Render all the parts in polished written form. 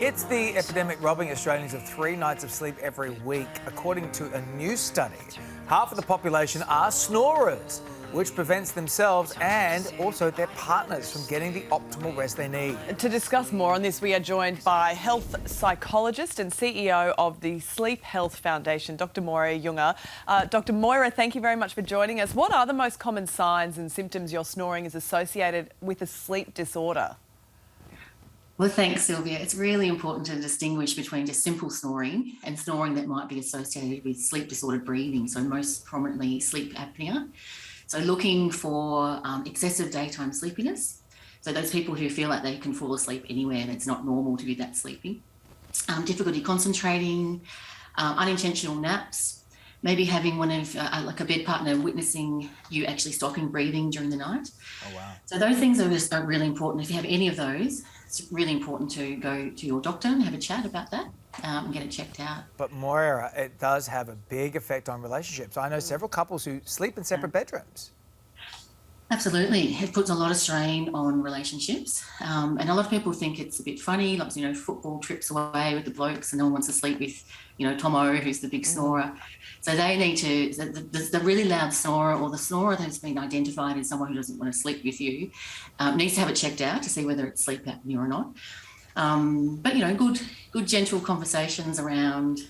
It's the epidemic robbing Australians of 3 nights of sleep every week. According to a new study, half of the population are snorers, which prevents themselves and also their partners from getting the optimal rest they need. To discuss more on this, we are joined by health psychologist and CEO of the Sleep Health Foundation, Dr. Moira Junge. Dr. Moira, thank you very much for joining us. What are the most common signs and symptoms your snoring is associated with a sleep disorder? Well, thanks, Sylvia. It's really important to distinguish between just simple snoring and snoring that might be associated with sleep disordered breathing, so most prominently sleep apnea. So looking for excessive daytime sleepiness. So those people who feel like they can fall asleep anywhere and it's not normal to be that sleepy. Difficulty concentrating, unintentional naps, maybe having one of like a bed partner witnessing you actually stopping breathing during the night. Oh, wow. So those things are really important. If you have any of those, it's really important to go to your doctor and have a chat about that and get it checked out. But Moira, it does have a big effect on relationships. I know several couples who sleep in separate bedrooms. Absolutely. It puts a lot of strain on relationships. And a lot of people think it's a bit funny, like, football trips away with the blokes and no one wants to sleep with, Tomo, who's the big snorer. So they need to, the really loud snorer or the snorer that's been identified as someone who doesn't want to sleep with you needs to have it checked out to see whether it's sleep apnea or not. But, good gentle conversations around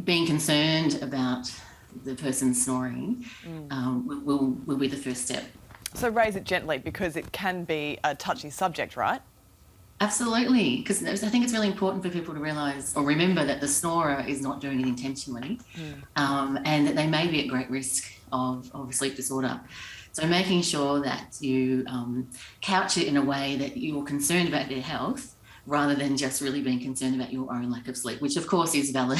being concerned about the person snoring will be the first step. So raise it gently because it can be a touchy subject, right? Absolutely, because I think it's really important for people to realise or remember that the snorer is not doing it intentionally and that they may be at great risk of a sleep disorder. So making sure that you couch it in a way that you're concerned about their health rather than just really being concerned about your own lack of sleep, which of course is valid.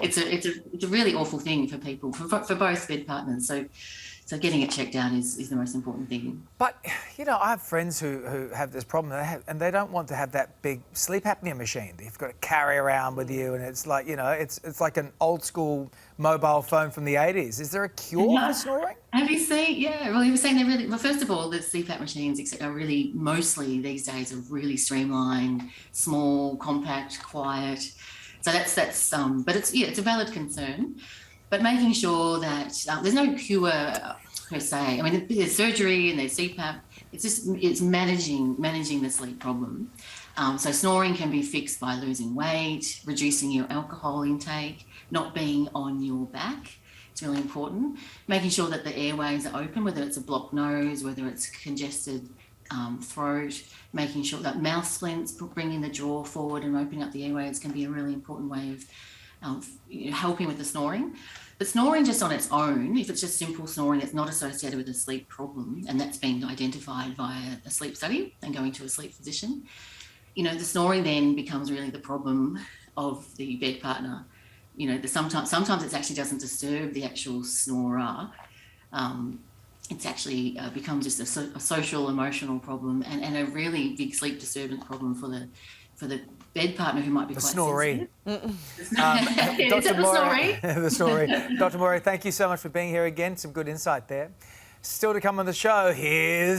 It's a really awful thing for people, for both bed partners. So getting it checked out is the most important thing. But, I have friends who have this problem and they don't want to have that big sleep apnea machine that you've got to carry around with you, and it's like, it's like an old school mobile phone from the 80s. Is there a cure for snoring? Have you seen? Yeah, well, you were saying they're really, well, first of all, the CPAP machines are really, mostly these days, are really streamlined, small, compact, quiet. So that's but it's a valid concern. But making sure that there's no cure per se. I mean, there's surgery and there's CPAP. It's managing the sleep problem. So snoring can be fixed by losing weight, reducing your alcohol intake, not being on your back. It's really important. Making sure that the airways are open, whether it's a blocked nose, whether it's congested throat. Making sure that mouth splints, bringing the jaw forward and opening up the airways can be a really important way of helping with the snoring. But snoring just on its own, if it's just simple snoring that's not associated with a sleep problem, and that's been identified via a sleep study and going to a sleep physician, the snoring then becomes really the problem of the bed partner. Sometimes it actually doesn't disturb the actual snorer. It's actually becomes just a social, emotional problem and a really big sleep disturbance problem for the bed partner who might be quite snorey. sensitive. The snorey. Dr. Moira, thank you so much for being here again. Some good insight there. Still to come on the show, here's